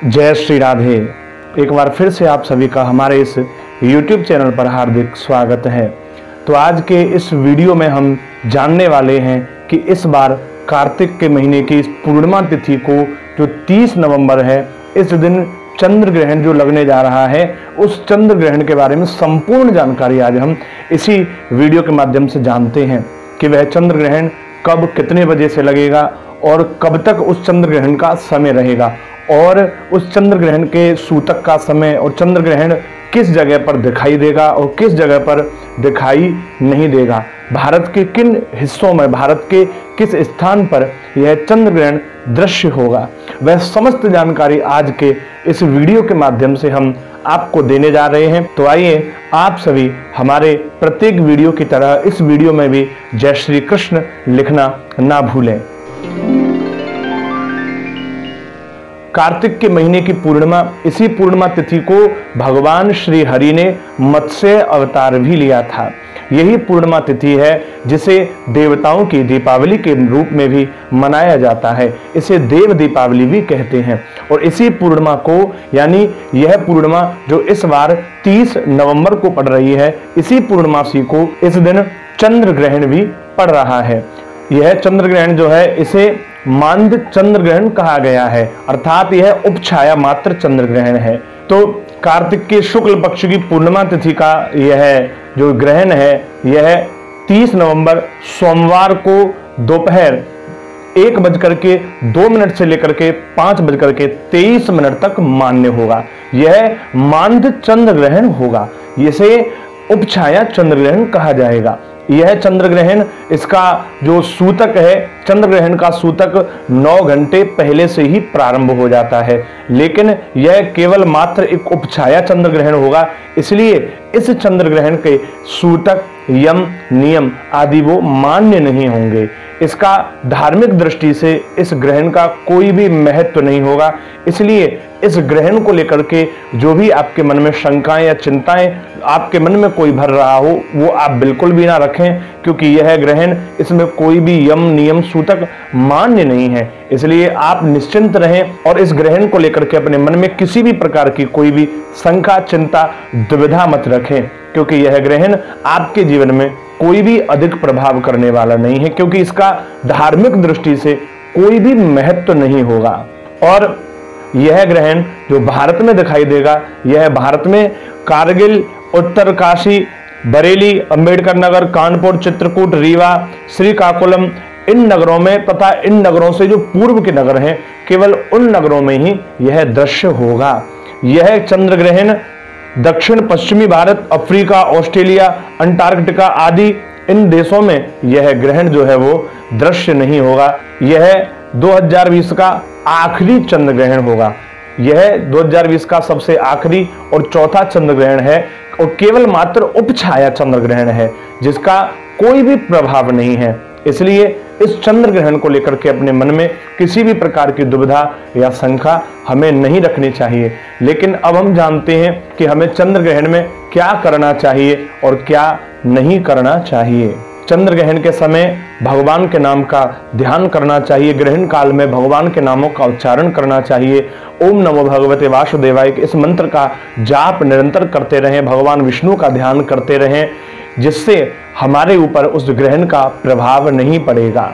जय श्री राधे। एक बार फिर से आप सभी का हमारे इस YouTube चैनल पर हार्दिक स्वागत है। तो आज के इस वीडियो में हम जानने वाले हैं कि इस बार कार्तिक के महीने की इस पूर्णिमा तिथि को जो 30 नवंबर है, इस दिन चंद्र ग्रहण जो लगने जा रहा है, उस चंद्र ग्रहण के बारे में संपूर्ण जानकारी आज हम इसी वीडियो के माध्यम से जानते हैं कि वह चंद्र ग्रहण कब कितने बजे से लगेगा और कब तक उस चंद्र ग्रहण का समय रहेगा और उस चंद्र ग्रहण के सूतक का समय और चंद्र ग्रहण किस जगह पर दिखाई देगा और किस जगह पर दिखाई नहीं देगा। भारत के किन हिस्सों में, भारत के किस स्थान पर यह चंद्र ग्रहण दृश्य होगा, वह समस्त जानकारी आज के इस वीडियो के माध्यम से हम आपको देने जा रहे हैं। तो आइए आप सभी हमारे प्रत्येक वीडियो की तरह इस वीडियो में भी जय श्री कृष्ण लिखना ना भूलें। कार्तिक के महीने की पूर्णिमा, इसी पूर्णिमा तिथि को भगवान श्री हरि ने मत्स्य अवतार भी लिया था। यही पूर्णिमा तिथि है जिसे देवताओं की दीपावली के रूप में भी मनाया जाता है। इसे देव दीपावली भी कहते हैं। और इसी पूर्णिमा को, यानी यह पूर्णिमा जो इस बार 30 नवंबर को पड़ रही है, इसी पूर्णिमासी को इस दिन चंद्र ग्रहण भी पड़ रहा है। यह चंद्र ग्रहण जो है, इसे मांद चंद्र ग्रहण कहा गया है, अर्थात यह उपछाया मात्र चंद्र ग्रहण है। तो कार्तिक के शुक्ल पक्ष की पूर्णिमा तिथि का यह जो ग्रहण है, यह 30 नवंबर सोमवार को दोपहर 1:02 से लेकर के 5:23 तक मान्य होगा। यह मांद चंद्र ग्रहण होगा। इसे उपछाया चंद्र ग्रहण कहा जाएगा। यह चंद्र ग्रहण, इसका जो सूतक है, चंद्र ग्रहण का सूतक 9 घंटे पहले से ही प्रारंभ हो जाता है, लेकिन यह केवल मात्र एक उपछाया चंद्र ग्रहण होगा। इसलिए इस चंद्र ग्रहण के सूतक, यम, नियम आदि वो मान्य नहीं होंगे। इसका धार्मिक दृष्टि से इस ग्रहण का कोई भी महत्व नहीं होगा। इसलिए इस ग्रहण को लेकर के जो भी आपके मन में शंकाएं या चिंताएं आपके मन में कोई भर रहा हो, वो आप बिल्कुल भी ना रखें, क्योंकि यह ग्रहण, इसमें कोई भी यम, नियम, सूतक मान्य नहीं है। इसलिए आप निश्चिंत रहें और इस ग्रहण को लेकर के अपने मन में किसी भी प्रकार की कोई भी शंका, चिंता, दुविधा मत रखें, क्योंकि यह ग्रहण आपके जीवन में कोई भी अधिक प्रभाव करने वाला नहीं है, क्योंकि इसका धार्मिक दृष्टि से कोई भी महत्व नहीं होगा। और यह ग्रहण जो भारत में दिखाई देगा, यह भारत में कारगिल, उत्तरकाशी, बरेली, अंबेडकर नगर, कानपुर, चित्रकूट, रीवा, श्रीकाकुलम, इन नगरों में तथा इन नगरों से जो पूर्व के नगर हैं, केवल उन नगरों में ही यह दृश्य होगा। यह चंद्र ग्रहण दक्षिण पश्चिमी भारत, अफ्रीका, ऑस्ट्रेलिया, अंटार्कटिका आदि इन देशों में यह ग्रहण जो है वो दृश्य नहीं होगा। यह 2020 का आखिरी चंद्र ग्रहण होगा। यह 2020 का सबसे आखिरी और चौथा चंद्र ग्रहण है और केवल मात्र उपछाया चंद्र ग्रहण है, जिसका कोई भी प्रभाव नहीं है। इसलिए इस चंद्र ग्रहण को लेकर के अपने मन में किसी भी प्रकार की दुविधा या शंका हमें नहीं रखनी चाहिए। लेकिन अब हम जानते हैं कि हमें चंद्र ग्रहण में क्या करना चाहिए और क्या नहीं करना चाहिए। चंद्र ग्रहण के समय भगवान के नाम का ध्यान करना चाहिए। ग्रहण काल में भगवान के नामों का उच्चारण करना चाहिए। ओम नमो भगवते वासुदेवाय, इस मंत्र का जाप निरंतर करते रहें। भगवान विष्णु का ध्यान करते रहें, जिससे हमारे ऊपर उस ग्रहण का प्रभाव नहीं पड़ेगा।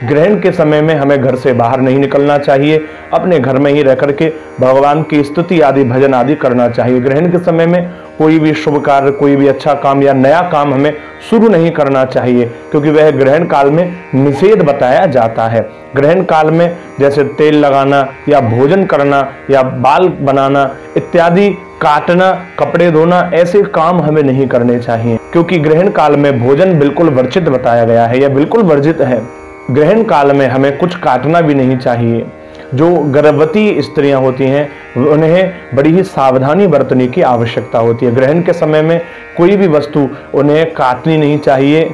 ग्रहण के समय में हमें घर से बाहर नहीं निकलना चाहिए। अपने घर में ही रह करके भगवान की स्तुति आदि, भजन आदि करना चाहिए। ग्रहण के समय में कोई भी शुभ कार्य, कोई भी अच्छा काम या नया काम हमें शुरू नहीं करना चाहिए, क्योंकि वह ग्रहण काल में निषेध बताया जाता है। ग्रहण काल में जैसे तेल लगाना या भोजन करना या बाल बनाना इत्यादि, काटना, कपड़े धोना, ऐसे काम हमें नहीं करने चाहिए, क्योंकि ग्रहण काल में भोजन बिल्कुल वर्जित बताया गया है या बिल्कुल वर्जित है। ग्रहण काल में हमें कुछ काटना भी नहीं चाहिए। जो गर्भवती स्त्रियां होती हैं, उन्हें बड़ी ही सावधानी बरतने की आवश्यकता होती है। ग्रहण के समय में कोई भी वस्तु उन्हें काटनी नहीं चाहिए।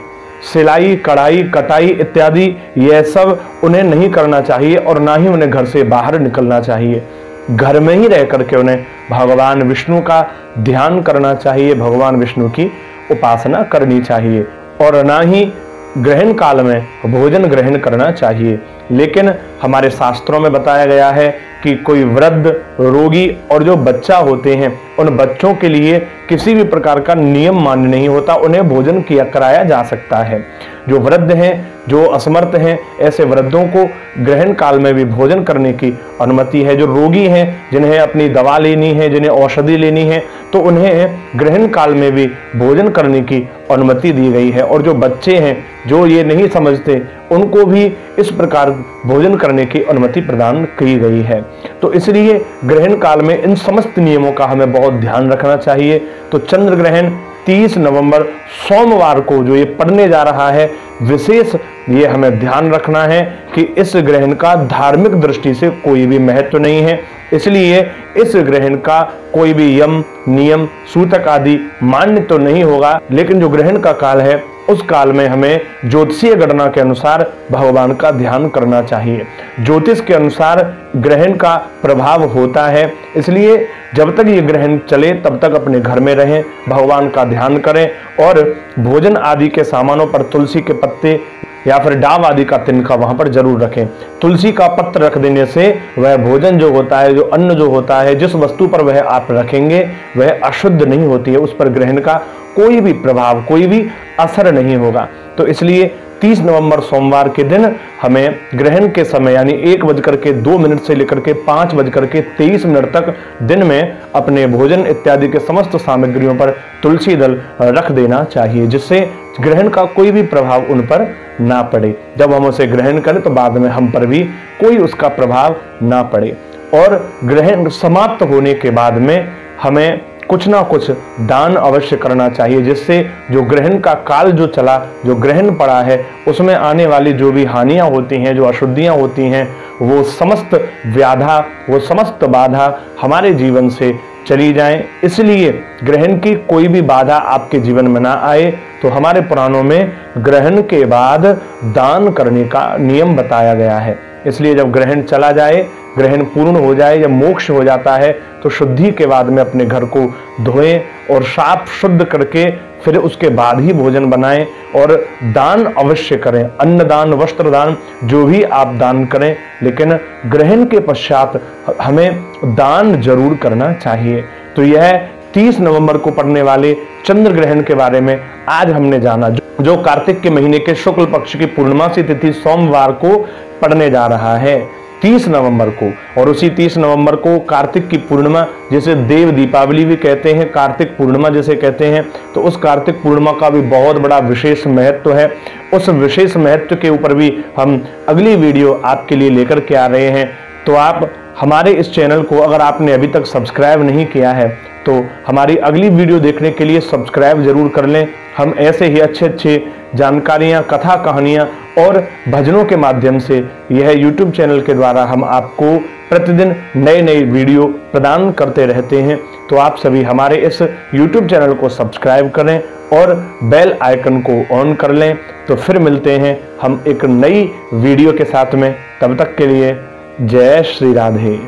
सिलाई, कढ़ाई, कटाई इत्यादि यह सब उन्हें नहीं करना चाहिए और ना ही उन्हें घर से बाहर निकलना चाहिए। घर में ही रह करके उन्हें भगवान विष्णु का ध्यान करना चाहिए, भगवान विष्णु की उपासना करनी चाहिए और ना ही ग्रहण काल में भोजन ग्रहण करना चाहिए। लेकिन हमारे शास्त्रों में बताया गया है कि कोई वृद्ध, रोगी और जो बच्चा होते हैं, उन बच्चों के लिए किसी भी प्रकार का नियम मान्य नहीं होता, उन्हें भोजन कराया जा सकता है। जो वृद्ध हैं, जो असमर्थ हैं, ऐसे वृद्धों को ग्रहण काल में भी भोजन करने की अनुमति है। जो रोगी हैं, जिन्हें अपनी दवा लेनी है, जिन्हें औषधि लेनी है, तो उन्हें ग्रहण काल में भी भोजन करने की अनुमति दी गई है। और जो बच्चे हैं, जो ये नहीं समझते, उनको भी इस प्रकार भोजन करने की अनुमति प्रदान की गई है। तो इसलिए ग्रहण काल में इन समस्त नियमों का हमें बहुत ध्यान रखना चाहिए। तो चंद्र ग्रहण 30 नवंबर सोमवार को जो ये पड़ने जा रहा है, विशेष ये हमें ध्यान रखना है कि इस ग्रहण का धार्मिक दृष्टि से कोई भी महत्व नहीं है। इसलिए इस ग्रहण का कोई भी यम, नियम, सूतक आदि मान्य तो नहीं होगा, लेकिन जो ग्रहण का काल है उस काल में हमें ज्योतिषीय गणना के अनुसार भगवान का ध्यान करना चाहिए। ज्योतिष के अनुसार ग्रहण का प्रभाव होता है, इसलिए जब तक ये ग्रहण चले तब तक अपने घर में रहें, भगवान का ध्यान करें और भोजन आदि के सामानों पर तुलसी के पत्ते या फिर डाव आदि का तिनका वहां पर जरूर रखें। तुलसी का पत्र रख देने से वह भोजन जो होता है, जो अन्न जो होता है, जिस वस्तु पर वह आप रखेंगे वह अशुद्ध नहीं होती है, उस पर ग्रहण का कोई भी प्रभाव, कोई भी असर नहीं होगा। तो इसलिए 30 नवंबर सोमवार के दिन हमें ग्रहण के समय यानी 1:02 से लेकर के 5:23 तक दिन में अपने भोजन इत्यादि के समस्त सामग्रियों पर तुलसी दल रख देना चाहिए, जिससे ग्रहण का कोई भी प्रभाव उन पर ना पड़े। जब हम उसे ग्रहण करें तो बाद में हम पर भी कोई उसका प्रभाव ना पड़े। और ग्रहण समाप्त होने के बाद में हमें कुछ ना कुछ दान अवश्य करना चाहिए, जिससे जो ग्रहण का काल जो चला, जो ग्रहण पड़ा है, उसमें आने वाली जो भी हानियां होती हैं, जो अशुद्धियां होती हैं, वो समस्त व्याधा, वो समस्त बाधा हमारे जीवन से चली जाएं। इसलिए ग्रहण की कोई भी बाधा आपके जीवन में ना आए, तो हमारे पुराणों में ग्रहण के बाद दान करने का नियम बताया गया है। इसलिए जब ग्रहण चला जाए, ग्रहण पूर्ण हो जाए, जब मोक्ष हो जाता है, तो शुद्धि के बाद में अपने घर को धोएं और साफ शुद्ध करके फिर उसके बाद ही भोजन बनाएं और दान अवश्य करें। अन्नदान, वस्त्र दान, जो भी आप दान करें, लेकिन ग्रहण के पश्चात हमें दान जरूर करना चाहिए। तो यह 30 नवंबर को पड़ने वाले चंद्र ग्रहण के बारे में आज हमने जाना, जो कार्तिक के महीने के शुक्ल पक्ष की पूर्णमासी तिथि सोमवार को पड़ने जा रहा है 30 नवंबर को। और उसी 30 नवंबर को कार्तिक की पूर्णिमा, जिसे देव दीपावली भी कहते हैं, कार्तिक पूर्णिमा जिसे कहते हैं, तो उस कार्तिक पूर्णिमा का भी बहुत बड़ा विशेष महत्व है। उस विशेष महत्व के ऊपर भी हम अगली वीडियो आपके लिए लेकर के आ रहे हैं। तो आप हमारे इस चैनल को अगर आपने अभी तक सब्सक्राइब नहीं किया है, तो हमारी अगली वीडियो देखने के लिए सब्सक्राइब जरूर कर लें। हम ऐसे ही अच्छे अच्छे जानकारियाँ, कथा, कहानियाँ और भजनों के माध्यम से यह YouTube चैनल के द्वारा हम आपको प्रतिदिन नए नए वीडियो प्रदान करते रहते हैं। तो आप सभी हमारे इस YouTube चैनल को सब्सक्राइब करें और बेल आइकन को ऑन कर लें। तो फिर मिलते हैं हम एक नई वीडियो के साथ में। तब तक के लिए जय श्री राधे।